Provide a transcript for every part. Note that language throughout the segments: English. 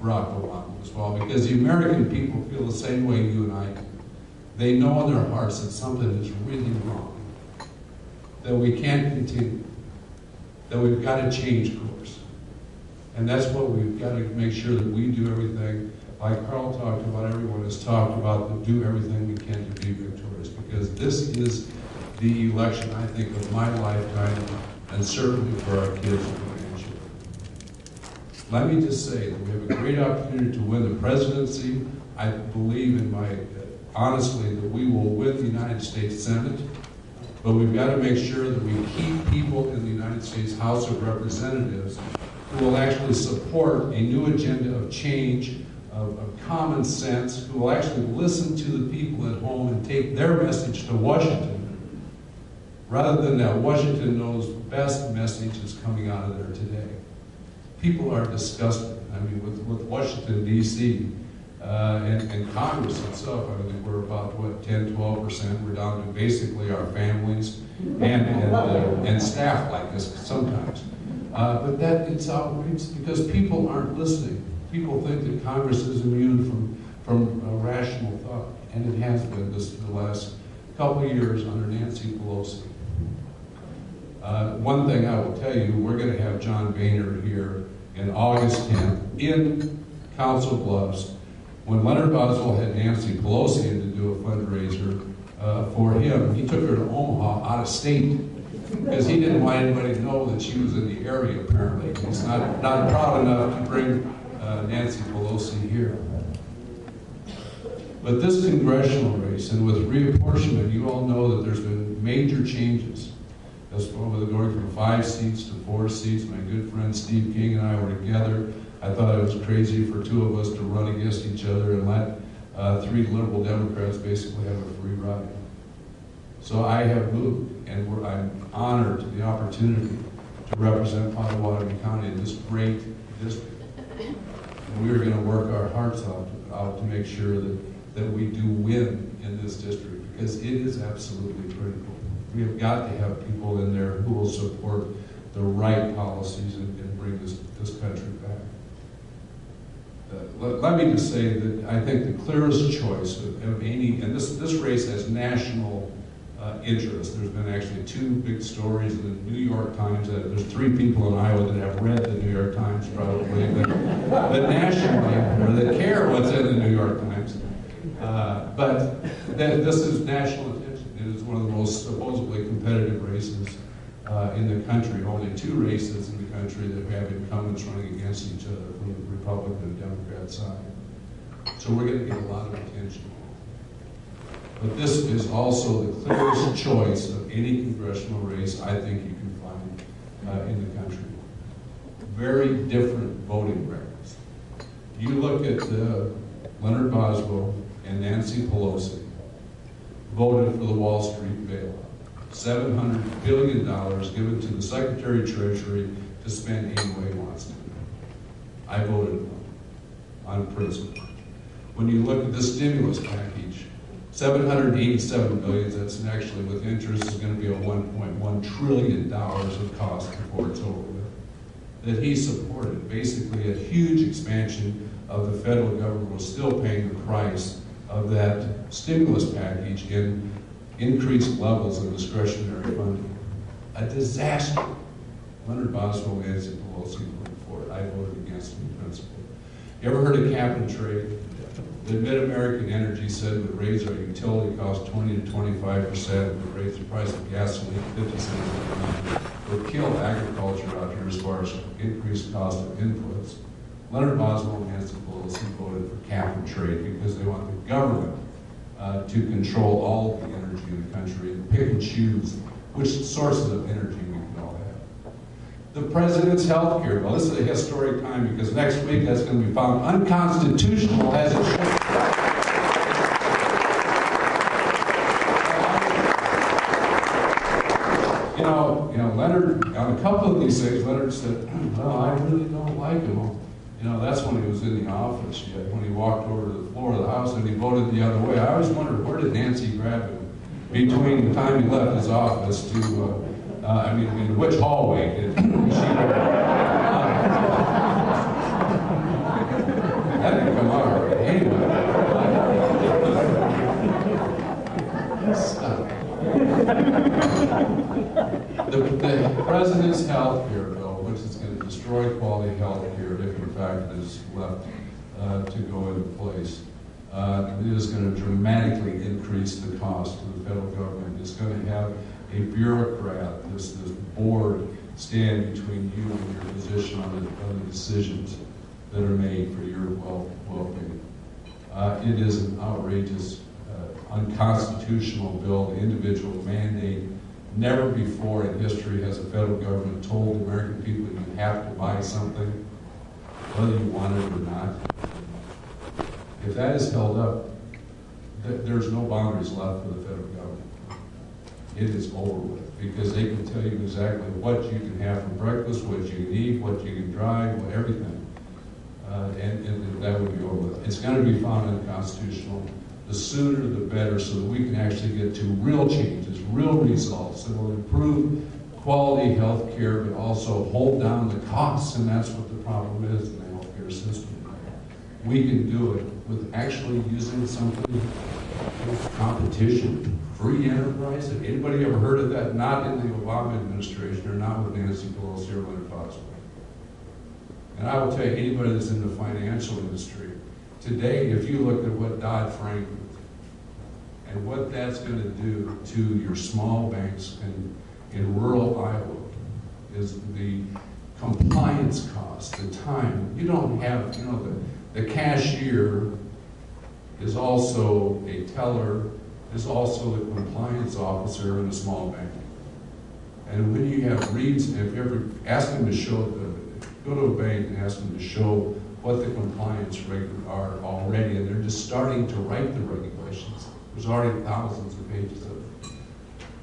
Barack Obama as well, because the American people feel the same way you and I do. They know in their hearts that something is really wrong, that we can't continue, that we've got to change course. And that's what we've got to make sure that we do everything, like Carl talked about, everyone has talked about, to do everything we can to be victorious, because this is the election, I think, of my lifetime, and certainly for our kids and grandchildren. Let me just say that we have a great opportunity to win the presidency. I believe honestly, that we will win the United States Senate, but we've got to make sure that we keep people in the United States House of Representatives who will actually support a new agenda of change, of common sense, who will actually listen to the people at home and take their message to Washington, rather than that Washington knows best message is coming out of there today. People are disgusted. I mean, with Washington, D.C., and Congress itself, I mean, we're about, what, 10, 12%. We're down to basically our families and staff like us sometimes. But it's outrageous because people aren't listening. People think that Congress is immune from rational thought, and it has been the last couple of years under Nancy Pelosi. One thing I will tell you, we're going to have John Boehner here in August 10th in Council Bluffs. When Leonard Boswell had Nancy Pelosi in to do a fundraiser for him, he took her to Omaha out of state because he didn't want anybody to know that she was in the area, apparently. He's not proud enough to bring Nancy Pelosi here. But this congressional race, and with reapportionment, you all know that there's been major changes. That's going from 5 seats to 4 seats. My good friend Steve King and I were together. I thought it was crazy for 2 of us to run against each other and let 3 liberal Democrats basically have a free ride. So I have moved, and I'm honored to the opportunity to represent Pottawattamie County in this great district. And we are going to work our hearts out to make sure that we do win in this district, because it is absolutely critical. We have got to have people in there who will support the right policies and bring this country back. Let me just say that I think the clearest choice of any, and this race has national interest. There's been actually 2 big stories in the New York Times. There's 3 people in Iowa that have read the New York Times probably, but nationally, or that care what's in the New York Times. But this is national attention. It is one of the most supposedly competitive races in the country. Only 2 races in the country that have incumbents running against each other from the Republican and Democrat side. So we're going to get a lot of attention. But this is also the clearest choice of any congressional race I think you can find in the country. Very different voting records. You look at Leonard Boswell and Nancy Pelosi voted for the Wall Street bailout. $700 billion given to the Secretary of Treasury to spend any way he wants to. I voted on principle. When you look at the stimulus package, $787 billion, that's actually with interest, is going to be a $1.1 trillion of cost before it's over with, that he supported. Basically a huge expansion of the federal government was still paying the price of that stimulus package in increased levels of discretionary funding. A disaster. Leonard Boswell and Nancy Pelosi voted for it. I voted against it in principle. You ever heard of cap and trade? The Mid-American Energy said would raise our utility costs 20 to 25%, would raise the price of gasoline 50 cents a gallon, would kill agriculture out here as far as increased cost of inputs. Leonard Boswell and Nancy Pelosi voted for cap and trade because they want the government to control all of the energy in the country and pick and choose which sources of energy we can all have. The president's health care. Well, this is a historic time because next week that's going to be found unconstitutional as it should. You know, Leonard, on a couple of these things, Leonard said, well, I really don't like him. You know, that's when he was in the office yet, when he walked over to the floor of the House and he voted the other way. I always wondered, where did Nancy grab him between the time he left his office to, in which hallway did she go? president's health care bill, which is going to destroy quality health care if in fact it is left to go into place, it is going to dramatically increase the cost to the federal government. It's going to have a bureaucrat, this board, stand between you and your physician on the decisions that are made for your well-being. It is an outrageous, unconstitutional bill, the individual mandate. Never before in history has the federal government told the American people you have to buy something, whether you want it or not. If that is held up, there's no boundaries left for the federal government. It is over with, because they can tell you exactly what you can have for breakfast, what you can eat, what you can drive, everything. And that would be over with. It's going to be found unconstitutional. The sooner the better, so that we can actually get to real changes, real results that will improve quality health care, but also hold down the costs, and that's what the problem is in the health care system. We can do it with actually using something with competition, free enterprise. Have anybody ever heard of that? Not in the Obama administration, or not with Nancy Pelosi or Leonard Foxworth. And I will tell you, anybody that's in the financial industry, today, if you look at what Dodd-Frank and what that's going to do to your small banks in rural Iowa, is the compliance cost, the time. You don't have, the cashier is also a teller, is also the compliance officer in a small bank. And when you have reads, if you ever ask them to show, go to a bank and ask them to show what the compliance rates are already, and they're just starting to write the regulations. There's already thousands of pages of it.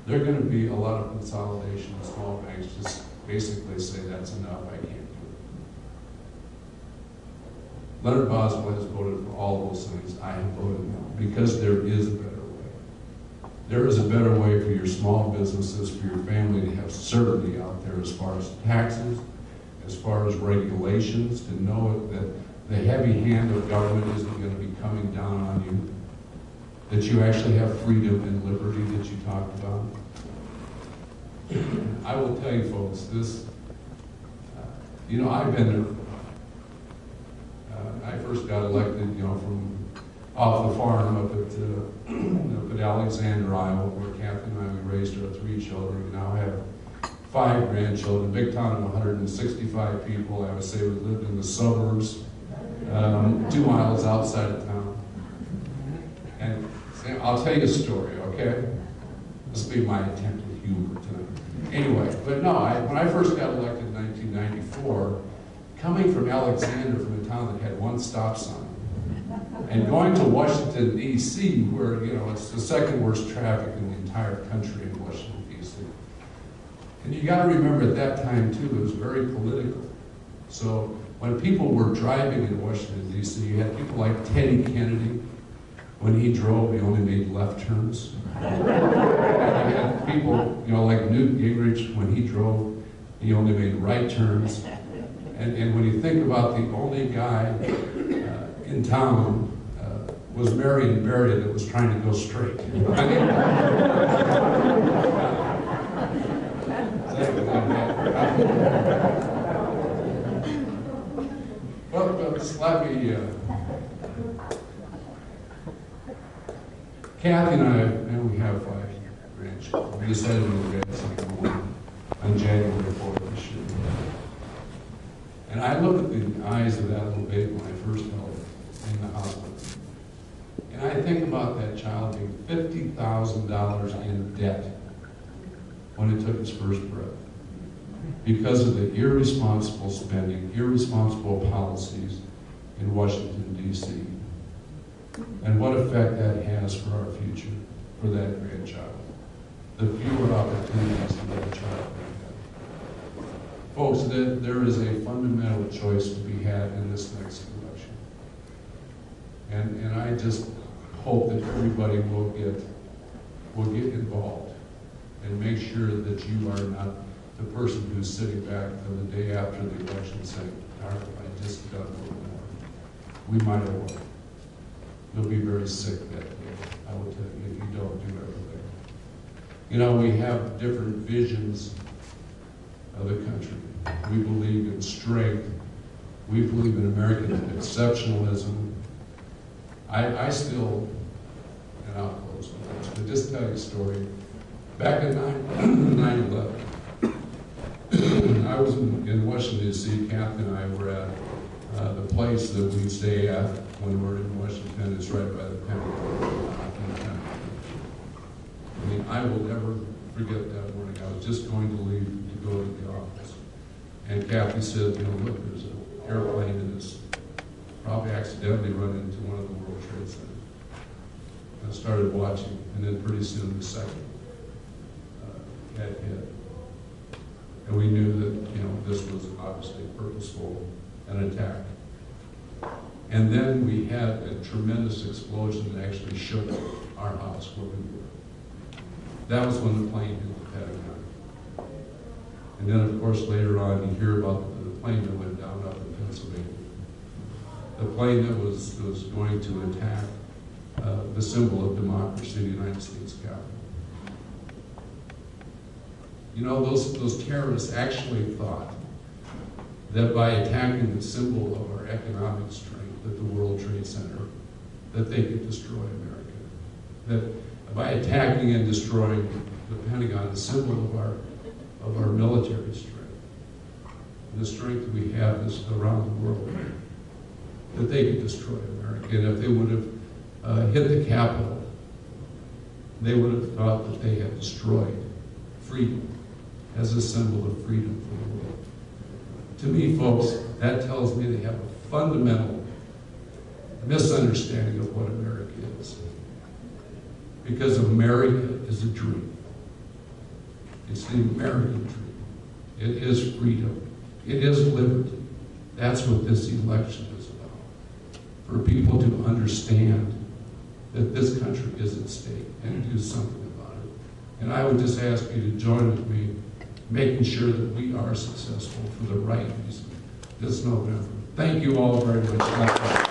There are going to be a lot of consolidation in small banks just basically say that's enough, I can't do it. Leonard Boswell has voted for all those things. I have voted no, because there is a better way. There is a better way for your small businesses, for your family to have certainty out there as far as taxes, as far as regulations, to know that the heavy hand of government isn't going to be coming down on you, that you actually have freedom and liberty that you talked about. I will tell you folks, this, I've been there. I first got elected, from off the farm up at Alexander, Iowa, where Kathy and I, we raised our 3 children. We now have 5 grandchildren, big town of 165 people. I would say we lived in the suburbs, 2 miles outside of town. And I'll tell you a story, okay? This will be my attempt at humor tonight. Anyway, but no, when I first got elected in 1994, coming from Alexander, from a town that had 1 stop sign, and going to Washington, D.C., where, it's the second worst traffic in the entire country in Washington, D.C. And you got to remember at that time, too, it was very political. So when people were driving in Washington, D.C., you had people like Teddy Kennedy. When he drove, he only made left turns. And you had people, like Newt Gingrich, when he drove, he only made right turns. And when you think about the only guy in town was Marion Barrett that was trying to go straight. Well, let me, Kathy and I, and we have 5 grandchildren. We decided we were going to have one on January 4th this year. And I look at the eyes of that little baby when I first held her in the hospital. And I think about that child being $50,000 in debt when it took its first breath, because of the irresponsible spending, irresponsible policies in Washington, D.C. And what effect that has for our future, for that grandchild. The fewer opportunities that that child may have. Folks, there is a fundamental choice to be had in this next election. And I just hope that everybody will get involved and make sure that you are not the person who's sitting back on the day after the election saying, I just got a little more. We might have won. You'll be very sick that day, I will tell you, if you don't do everything. We have different visions of the country. We believe in strength. We believe in American exceptionalism. I still, and I'll close with this, but just tell you a story. Back in 9/11, I was in Washington, D.C. Kathy and I were at the place that we stay at when we're in Washington. It's right by the Pentagon. I mean, I will never forget that morning. I was just going to leave to go to the office. And Kathy said, you know, look, there's an airplane that has probably accidentally run into one of the World Trade Centers. I started watching, and then pretty soon the second had hit. And we knew that, you know, this was obviously purposeful, an attack. And then we had a tremendous explosion that actually shook our house where we were. That was when the plane hit the Pentagon. And then, of course, later on, you hear about the plane that went down up in Pennsylvania. The plane that was going to attack the symbol of democracy in the United States Capitol. You know, those terrorists actually thought that by attacking the symbol of our economic strength at the World Trade Center, that they could destroy America. That by attacking and destroying the Pentagon, the symbol of our military strength, and the strength we have is around the world, that they could destroy America. And if they would have hit the Capitol, they would have thought that they had destroyed freedom as a symbol of freedom for the world. To me, folks, that tells me they have a fundamental misunderstanding of what America is. Because America is a dream. It's the American dream. It is freedom. It is liberty. That's what this election is about. For people to understand that this country is at stake and do something about it. And I would just ask you to join with me making sure that we are successful for the right reason this November. Thank you all very much.